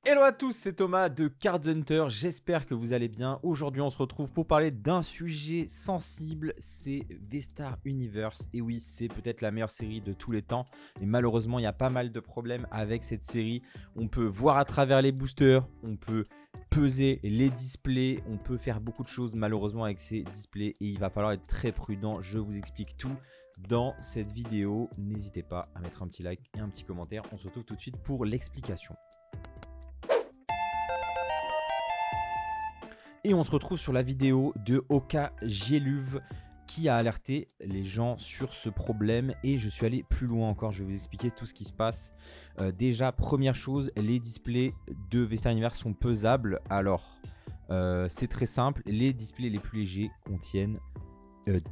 Hello à tous, c'est Thomas de Card Hunter, j'espère que vous allez bien. Aujourd'hui on se retrouve pour parler d'un sujet sensible, c'est V-Star Universe. Et oui, c'est peut-être la meilleure série de tous les temps. Et malheureusement, il y a pas mal de problèmes avec cette série. On peut voir à travers les boosters, on peut peser les displays, on peut faire beaucoup de choses malheureusement avec ces displays. Et il va falloir être très prudent, je vous explique tout dans cette vidéo. N'hésitez pas à mettre un petit like et un petit commentaire. On se retrouve tout de suite pour l'explication. Et on se retrouve sur la vidéo de Oka Geluve qui a alerté les gens sur ce problème. Et je suis allé plus loin encore, je vais vous expliquer tout ce qui se passe. Déjà, première chose, les displays de V-Star Universe sont pesables. Alors, c'est très simple, les displays les plus légers contiennent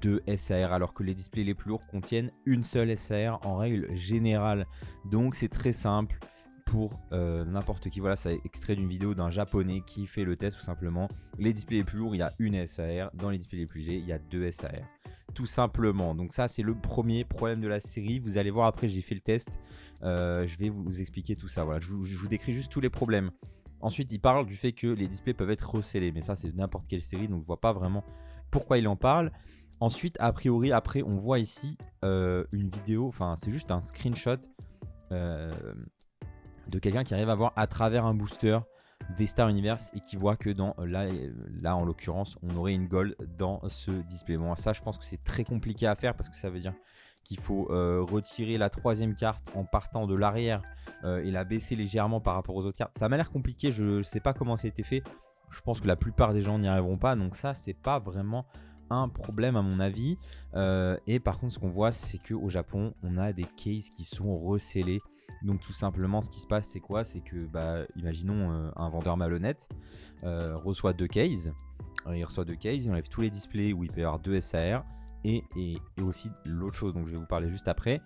2 SAR, alors que les displays les plus lourds contiennent une seule SAR en règle générale. Donc c'est très simple pour n'importe qui. Voilà, c'est extrait d'une vidéo d'un japonais qui fait le test tout simplement. Les displays les plus lourds, il y a une SAR. Dans les displays les plus légers, il y a 2 SAR. Tout simplement. Donc ça, c'est le premier problème de la série. Vous allez voir après, j'ai fait le test. Je vais vous expliquer tout ça. Voilà, je vous décris juste tous les problèmes. Ensuite, il parle du fait que les displays peuvent être recellés. Mais ça, c'est n'importe quelle série. Donc je vois pas vraiment pourquoi il en parle. Ensuite, a priori, après, on voit ici une vidéo. Enfin, c'est juste un screenshot de quelqu'un qui arrive à voir à travers un booster V-Star Universe et qui voit que là en l'occurrence on aurait une gold dans ce display. Bon, ça je pense que c'est très compliqué à faire parce que ça veut dire qu'il faut retirer la troisième carte en partant de l'arrière et la baisser légèrement par rapport aux autres cartes. Ça m'a l'air compliqué, je ne sais pas comment ça a été fait. Je pense que la plupart des gens n'y arriveront pas, donc ça c'est pas vraiment un problème à mon avis. Et par contre ce qu'on voit, c'est qu'au Japon on a des cases qui sont recellés. Donc tout simplement ce qui se passe, c'est quoi? C'est que imaginons un vendeur malhonnête reçoit 2 cases. Il reçoit 2 cases, il enlève tous les displays où il peut y avoir 2 SAR et aussi l'autre chose dont je vais vous parler juste après.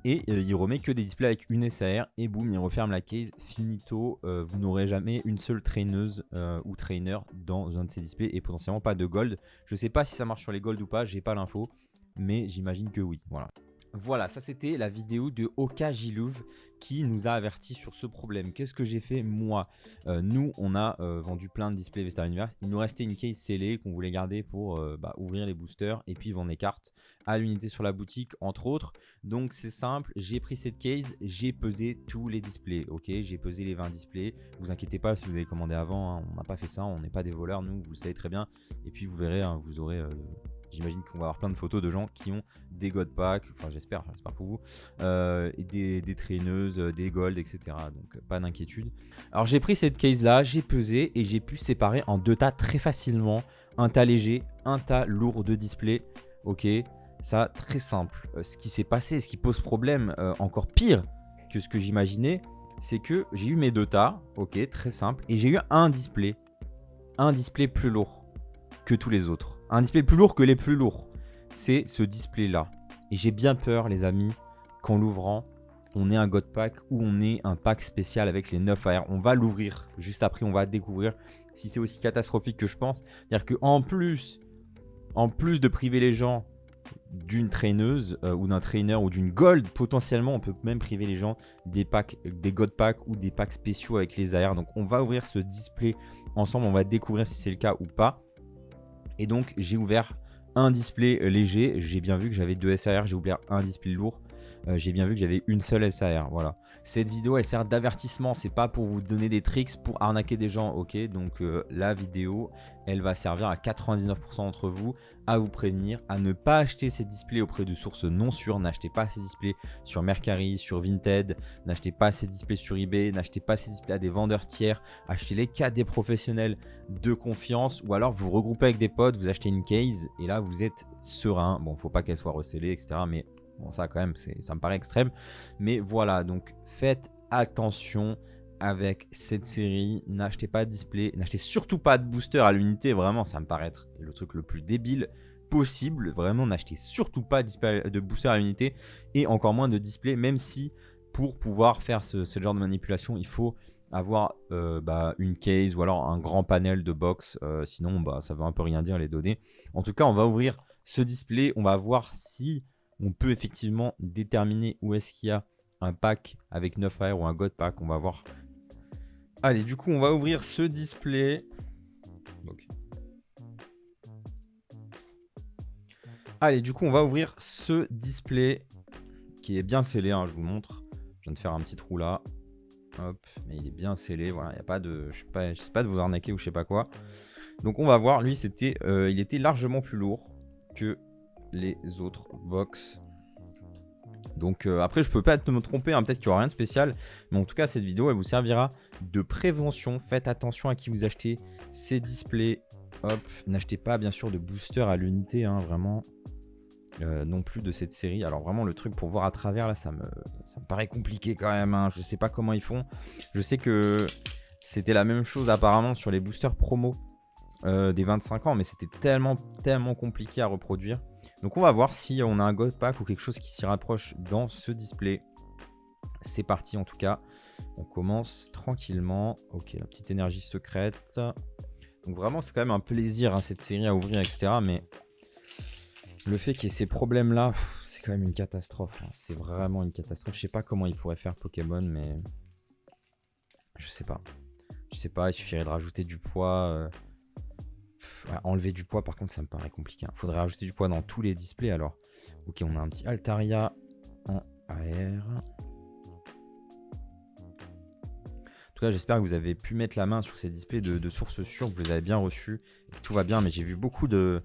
Et il remet que des displays avec une SAR et boum, il referme la case, finito. Vous n'aurez jamais une seule traineuse ou trainer dans un de ces displays et potentiellement pas de gold. Je sais pas si ça marche sur les gold ou pas, j'ai pas l'info, mais j'imagine que oui. Voilà, ça c'était la vidéo de Oka Geluve qui nous a averti sur ce problème. Qu'est-ce que j'ai fait moi? Nous, on a vendu plein de displays V-Star Universe. Il nous restait une case scellée qu'on voulait garder pour ouvrir les boosters et puis vendre des cartes à l'unité sur la boutique, entre autres. Donc c'est simple, j'ai pris cette case, j'ai pesé tous les displays. Ok, j'ai pesé les 20 displays. Vous inquiétez pas si vous avez commandé avant, hein, on n'a pas fait ça, on n'est pas des voleurs, nous, vous le savez très bien. Et puis vous verrez, hein, vous aurez... J'imagine qu'on va avoir plein de photos de gens qui ont des God Packs, enfin j'espère pour vous, et des traîneuses, des Gold, etc. Donc pas d'inquiétude. Alors j'ai pris cette case là, j'ai pesé et j'ai pu séparer en 2 tas très facilement. Un tas léger, un tas lourd de display. Ok, ça très simple. Ce qui s'est passé, ce qui pose problème, encore pire que ce que j'imaginais, c'est que j'ai eu mes 2 tas, ok, très simple, et j'ai eu un display plus lourd que tous les autres. Un display plus lourd que les plus lourds. C'est ce display là. Et j'ai bien peur les amis qu'en l'ouvrant, on ait un God Pack ou on ait un pack spécial avec les 9 AR. On va l'ouvrir. Juste après, on va découvrir si c'est aussi catastrophique que je pense. C'est-à-dire qu'en plus de priver les gens d'une traineuse ou d'un trainer ou d'une gold, potentiellement on peut même priver les gens des packs, des God Packs ou des packs spéciaux avec les AR. Donc on va ouvrir ce display ensemble. On va découvrir si c'est le cas ou pas. Et donc j'ai ouvert un display léger, j'ai bien vu que j'avais 2 SAR, j'ai ouvert un display lourd, j'ai bien vu que j'avais une seule SAR, voilà. Cette vidéo elle sert d'avertissement, c'est pas pour vous donner des tricks pour arnaquer des gens, ok? Donc la vidéo elle va servir à 99% d'entre vous à vous prévenir, à ne pas acheter ces displays auprès de sources non sûres. N'achetez pas ces displays sur Mercari, sur Vinted, n'achetez pas ces displays sur eBay, n'achetez pas ces displays à des vendeurs tiers, achetez-les qu'à des professionnels de confiance, ou alors vous regroupez avec des potes, vous achetez une case et là vous êtes serein. Bon, faut pas qu'elle soit recellée, etc. Mais bon, ça quand même, ça me paraît extrême. Mais voilà, donc faites attention avec cette série. N'achetez pas de display, n'achetez surtout pas de booster à l'unité. Vraiment, ça me paraît être le truc le plus débile possible. Vraiment, n'achetez surtout pas de booster à l'unité et encore moins de display, même si pour pouvoir faire ce genre de manipulation, il faut avoir une case ou alors un grand panel de box. Sinon, ça veut un peu rien dire les données. En tout cas, on va ouvrir ce display. On va voir si on peut effectivement déterminer où est-ce qu'il y a un pack avec 9 AR ou un God Pack. On va voir Allez, du coup, on va ouvrir ce display. Ok. Allez, du coup, on va ouvrir ce display qui est bien scellé, hein, je vous montre. Je viens de faire un petit trou là. Hop, mais il est bien scellé. Voilà, il n'y a pas de. Je sais pas de vous arnaquer ou je sais pas quoi. Donc, on va voir. Lui, il était largement plus lourd que les autres box. Donc après je peux pas me tromper, hein, peut-être qu'il n'y aura rien de spécial. Mais en tout cas cette vidéo elle vous servira de prévention. Faites attention à qui vous achetez ces displays. Hop, n'achetez pas bien sûr de booster à l'unité, hein, vraiment. Non plus de cette série. Alors vraiment le truc pour voir à travers là ça me paraît compliqué quand même, hein. Je sais pas comment ils font. Je sais que c'était la même chose apparemment sur les boosters promo des 25 ans. Mais c'était tellement compliqué à reproduire. Donc on va voir si on a un God Pack ou quelque chose qui s'y rapproche dans ce display. C'est parti en tout cas. On commence tranquillement. Ok, la petite énergie secrète. Donc vraiment c'est quand même un plaisir, hein, cette série à ouvrir, etc. Mais le fait qu'il y ait ces problèmes là, c'est quand même une catastrophe, hein. C'est vraiment une catastrophe. Je sais pas comment ils pourraient faire Pokémon, mais je sais pas. Je sais pas, il suffirait de rajouter du poids. Ouais, enlever du poids par contre ça me paraît compliqué, hein. Faudrait rajouter du poids dans tous les displays alors. Ok, on a un petit Altaria en AR. En tout cas j'espère que vous avez pu mettre la main sur ces displays de sources sûres, que vous les avez bien reçus et que tout va bien. Mais j'ai vu beaucoup d'arnaques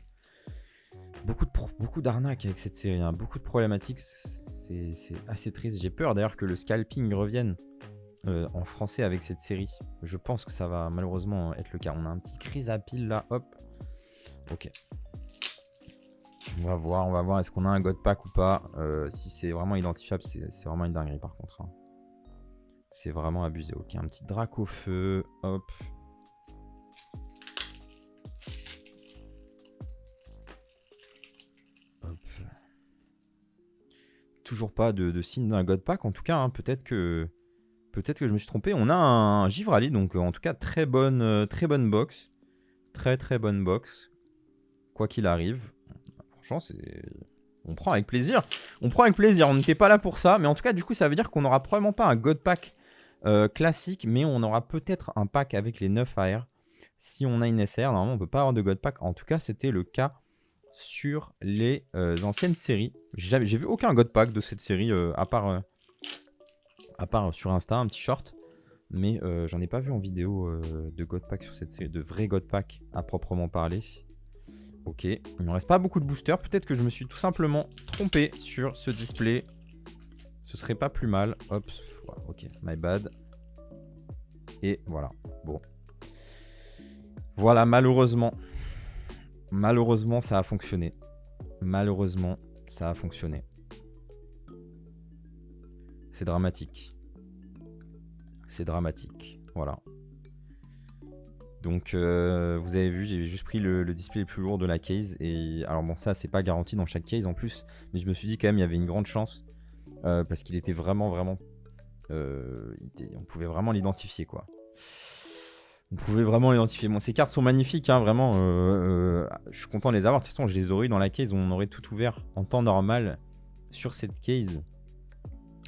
avec cette série, hein. Beaucoup de problématiques. C'est assez triste. J'ai peur d'ailleurs que le scalping revienne en français avec cette série. Je pense que ça va malheureusement être le cas. On a un petit Chrysapile là, hop. Ok. On va voir. Est-ce qu'on a un God Pack ou pas? Si c'est vraiment identifiable, c'est vraiment une dinguerie par contre, hein. C'est vraiment abusé. Ok, un petit Dracofeu, hop. Hop. Toujours pas de signe d'un God Pack en tout cas, hein. Peut-être que je me suis trompé. On a un Givrali, donc en tout cas très bonne box. Très bonne box. Quoi qu'il arrive. Franchement, on prend avec plaisir. On n'était pas là pour ça. Mais en tout cas, du coup, ça veut dire qu'on n'aura probablement pas un God Pack classique. Mais on aura peut-être un pack avec les 9 AR. Si on a une SR, normalement, on ne peut pas avoir de God Pack. En tout cas, c'était le cas sur les anciennes séries. J'ai vu aucun God Pack de cette série, à part sur Insta, un petit short. Mais j'en ai pas vu en vidéo de God Pack sur cette série, de vrai God Pack à proprement parler. Ok, il ne me reste pas beaucoup de boosters. Peut-être que je me suis tout simplement trompé sur ce display. Ce serait pas plus mal. Hop, ok, my bad. Et voilà, bon. Voilà, malheureusement. Malheureusement, ça a fonctionné. Malheureusement, ça a fonctionné. C'est dramatique. C'est dramatique, voilà. Donc vous avez vu, j'ai juste pris le display le plus lourd de la case. Et alors bon, ça c'est pas garanti dans chaque case en plus. Mais je me suis dit quand même il y avait une grande chance. Parce qu'il était vraiment on pouvait vraiment l'identifier quoi. On pouvait vraiment l'identifier. Bon, ces cartes sont magnifiques, hein, vraiment. Je suis content de les avoir. De toute façon, je les aurais eu dans la case. On aurait tout ouvert en temps normal sur cette case.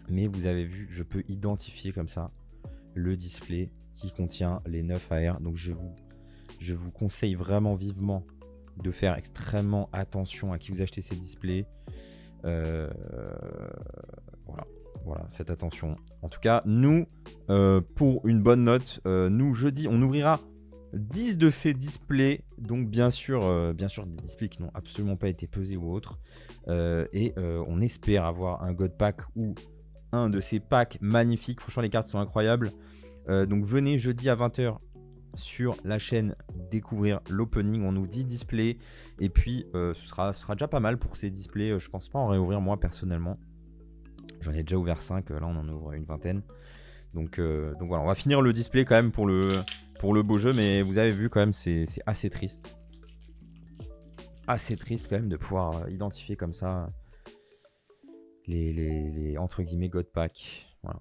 Mais vous avez vu, je peux identifier comme ça le display qui contient les 9 AR. Donc je vous conseille vraiment vivement de faire extrêmement attention à qui vous achetez ces displays. Voilà, faites attention. En tout cas, nous, pour une bonne note, nous, jeudi, on ouvrira 10 de ces displays. Donc, bien sûr des displays qui n'ont absolument pas été pesés ou autres. On espère avoir un God Pack ou un de ces packs magnifiques. Franchement, les cartes sont incroyables. Donc, venez jeudi à 20 h sur la chaîne découvrir l'opening. On nous dit display. Et puis, ce sera déjà pas mal pour ces displays. Je pense pas en réouvrir moi personnellement. J'en ai déjà ouvert 5, là on en ouvre une vingtaine. Donc voilà, on va finir le display quand même pour le beau jeu. Mais vous avez vu quand même, c'est assez triste. Assez triste quand même de pouvoir identifier comme ça les entre guillemets God Pack. Voilà.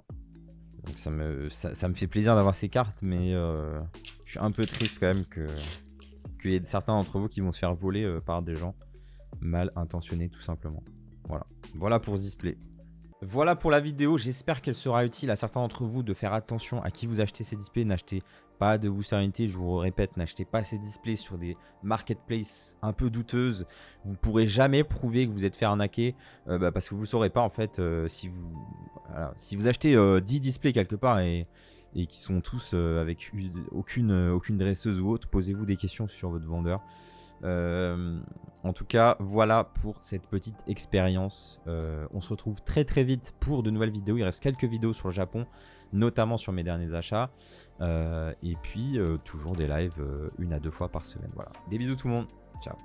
Donc ça me fait plaisir d'avoir ces cartes. Mais je suis un peu triste quand même qu'il y ait certains d'entre vous qui vont se faire voler par des gens mal intentionnés tout simplement. Voilà pour ce display. Voilà pour la vidéo, j'espère qu'elle sera utile à certains d'entre vous de faire attention à qui vous achetez ces displays. N'achetez pas de Booster Unity, je vous répète, n'achetez pas ces displays sur des marketplaces un peu douteuses. Vous ne pourrez jamais prouver que vous êtes fait arnaquer parce que vous ne le saurez pas en fait si vous achetez 10 displays quelque part et qui sont tous avec aucune dresseuse ou autre, posez-vous des questions sur votre vendeur. En tout cas, voilà pour cette petite expérience. On se retrouve très très vite pour de nouvelles vidéos. Il reste quelques vidéos sur le Japon, notamment sur mes derniers achats. Et puis, toujours des lives 1 à 2 fois par semaine. Voilà. Des bisous tout le monde. Ciao.